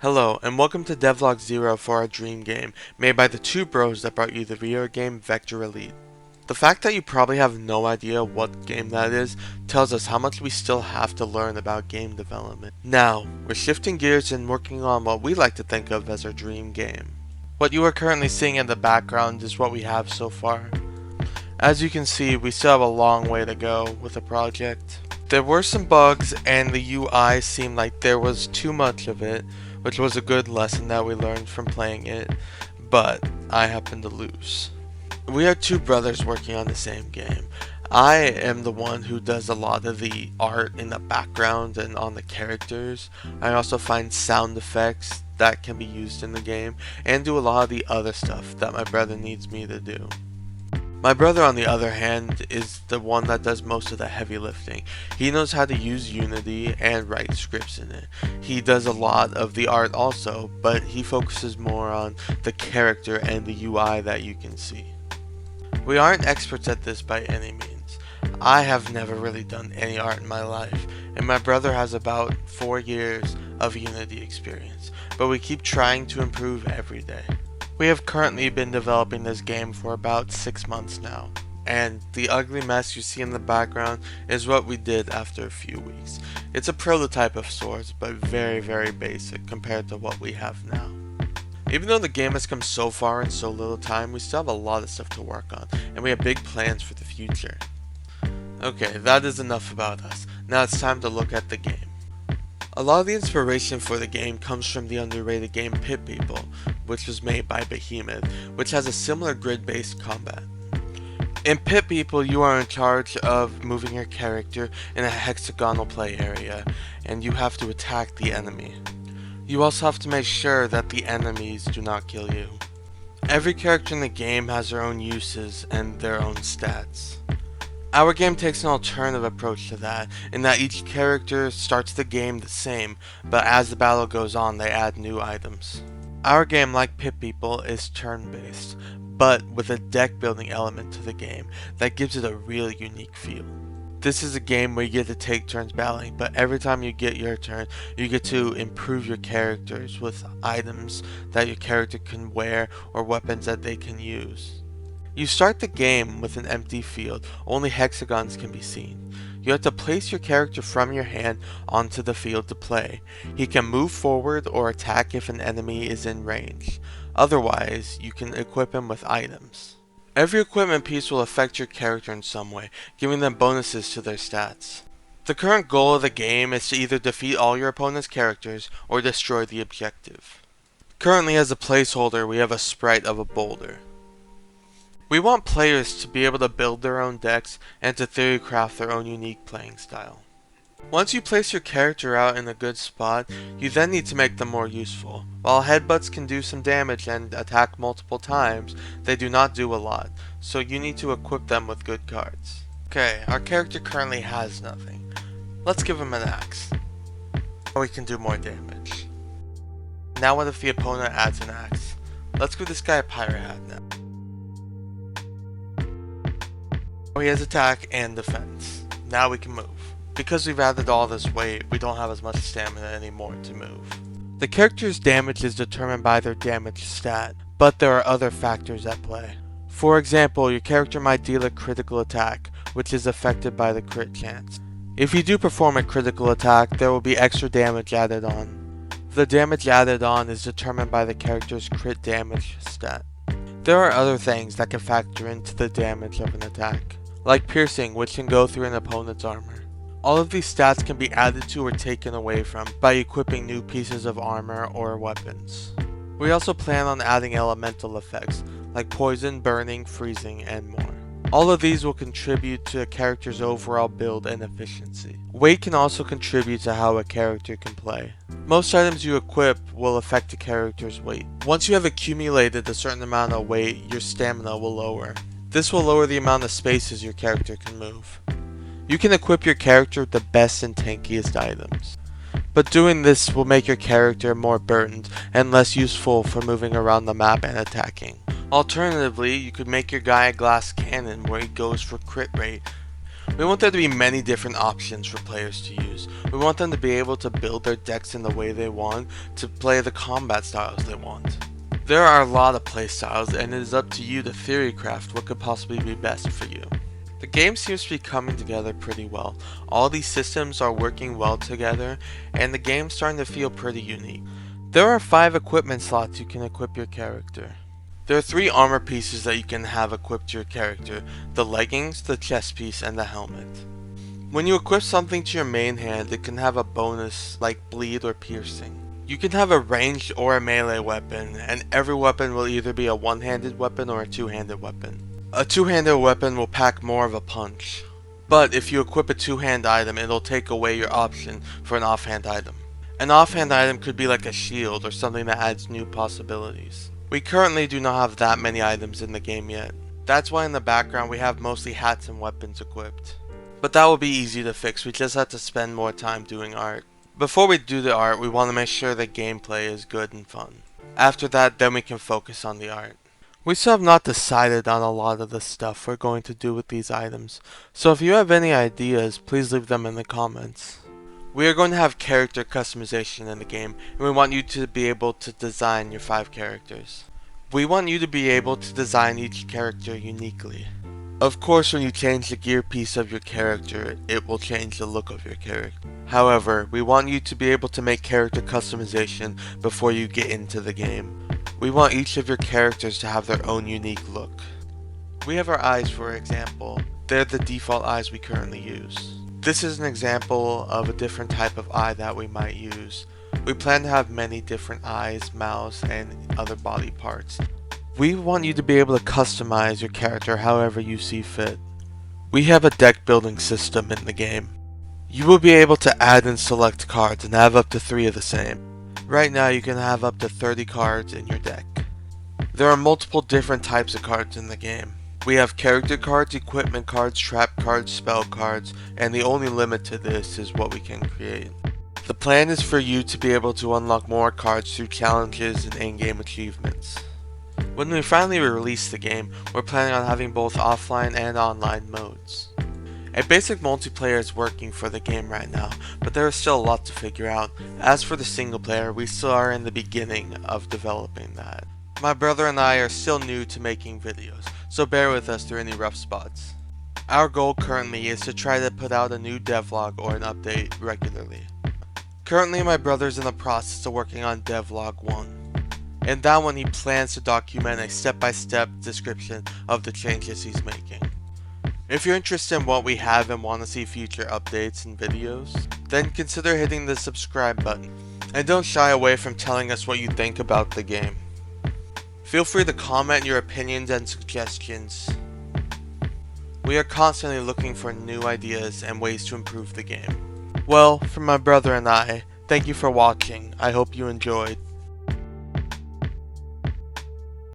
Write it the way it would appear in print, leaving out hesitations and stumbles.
Hello, and welcome to Devlog 0 for our dream game, made by the two bros that brought you the video game Vector Elite. The fact that you probably have no idea what game that is tells us how much we still have to learn about game development. Now, we're shifting gears and working on what we like to think of as our dream game. What you are currently seeing in the background is what we have so far. As you can see, we still have a long way to go with the project. There were some bugs and the UI seemed like there was too much of it, which was a good lesson that we learned from playing it, but I happened to lose. We are two brothers working on the same game. I am the one who does a lot of the art in the background and on the characters. I also find sound effects that can be used in the game and do a lot of the other stuff that my brother needs me to do. My brother, on the other hand, is the one that does most of the heavy lifting. He knows how to use Unity and write scripts in it. He does a lot of the art also, but he focuses more on the character and the UI that you can see. We aren't experts at this by any means. I have never really done any art in my life, and my brother has about 4 years of Unity experience, but we keep trying to improve every day. We have currently been developing this game for about 6 months now, and the ugly mess you see in the background is what we did after a few weeks. It's a prototype of sorts, but very basic compared to what we have now. Even though the game has come so far in so little time, we still have a lot of stuff to work on, and we have big plans for the future. Okay, that is enough about us. Now it's time to look at the game. A lot of the inspiration for the game comes from the underrated game Pit People, which was made by Behemoth, which has a similar grid-based combat. In Pit People, you are in charge of moving your character in a hexagonal play area, and you have to attack the enemy. You also have to make sure that the enemies do not kill you. Every character in the game has their own uses and their own stats. Our game takes an alternative approach to that, in that each character starts the game the same, but as the battle goes on they add new items. Our game, like Pit People, is turn-based, but with a deck building element to the game that gives it a really unique feel. This is a game where you get to take turns battling, but every time you get your turn, you get to improve your characters with items that your character can wear or weapons that they can use. You start the game with an empty field, only hexagons can be seen. You have to place your character from your hand onto the field to play. He can move forward or attack if an enemy is in range. Otherwise, you can equip him with items. Every equipment piece will affect your character in some way, giving them bonuses to their stats. The current goal of the game is to either defeat all your opponent's characters or destroy the objective. Currently, as a placeholder, we have a sprite of a boulder. We want players to be able to build their own decks and to theorycraft their own unique playing style. Once you place your character out in a good spot, you then need to make them more useful. While headbutts can do some damage and attack multiple times, they do not do a lot, so you need to equip them with good cards. Okay, our character currently has nothing. Let's give him an axe. We can do more damage. Now what if the opponent adds an axe? Let's give this guy a pirate hat now. He has attack and defense. Now we can move. Because we've added all this weight, we don't have as much stamina anymore to move. The character's damage is determined by their damage stat, but there are other factors at play. For example, your character might deal a critical attack, which is affected by the crit chance. If you do perform a critical attack, there will be extra damage added on. The damage added on is determined by the character's crit damage stat. There are other things that can factor into the damage of an attack, like piercing, which can go through an opponent's armor. All of these stats can be added to or taken away from by equipping new pieces of armor or weapons. We also plan on adding elemental effects, like poison, burning, freezing, and more. All of these will contribute to a character's overall build and efficiency. Weight can also contribute to how a character can play. Most items you equip will affect a character's weight. Once you have accumulated a certain amount of weight, your stamina will lower. This will lower the amount of spaces your character can move. You can equip your character with the best and tankiest items, but doing this will make your character more burdened and less useful for moving around the map and attacking. Alternatively, you could make your guy a glass cannon where he goes for crit rate, We want there to be many different options for players to use. We want them to be able to build their decks in the way they want, to play the combat styles they want. There are a lot of playstyles, and it is up to you to theorycraft what could possibly be best for you. The game seems to be coming together pretty well. All these systems are working well together, and the game's starting to feel pretty unique. There are 5 equipment slots you can equip your character. There are 3 armor pieces that you can have equipped to your character: the leggings, the chest piece, and the helmet. When you equip something to your main hand, it can have a bonus like bleed or piercing. You can have a ranged or a melee weapon, and every weapon will either be a one-handed weapon or a two-handed weapon. A two-handed weapon will pack more of a punch, but if you equip a two-hand item, it'll take away your option for an offhand item. An offhand item could be like a shield or something that adds new possibilities. We currently do not have that many items in the game yet. That's why in the background we have mostly hats and weapons equipped. But that will be easy to fix, we just have to spend more time doing art. Before we do the art, we want to make sure the gameplay is good and fun. After that, then we can focus on the art. We still have not decided on a lot of the stuff we're going to do with these items, so if you have any ideas, please leave them in the comments. We are going to have character customization in the game, and we want you to be able to design your 5 characters. We want you to be able to design each character uniquely. Of course, when you change the gear piece of your character, it will change the look of your character. However, we want you to be able to make character customization before you get into the game. We want each of your characters to have their own unique look. We have our eyes, for example. They're the default eyes we currently use. This is an example of a different type of eye that we might use. We plan to have many different eyes, mouths, and other body parts. We want you to be able to customize your character however you see fit. We have a deck building system in the game. You will be able to add and select cards and have up to 3 of the same. Right now you can have up to 30 cards in your deck. There are multiple different types of cards in the game. We have character cards, equipment cards, trap cards, spell cards, and the only limit to this is what we can create. The plan is for you to be able to unlock more cards through challenges and in-game achievements. When we finally release the game, we're planning on having both offline and online modes. A basic multiplayer is working for the game right now, but there is still a lot to figure out. As for the single player, we still are in the beginning of developing that. My brother and I are still new to making videos, so bear with us through any rough spots. Our goal currently is to try to put out a new devlog or an update regularly. Currently my brother's in the process of working on Devlog 1. In that one he plans to document a step-by-step description of the changes he's making. If you're interested in what we have and want to see future updates and videos, then consider hitting the subscribe button. And don't shy away from telling us what you think about the game. Feel free to comment your opinions and suggestions. We are constantly looking for new ideas and ways to improve the game. Well, from my brother and I, thank you for watching. I hope you enjoyed.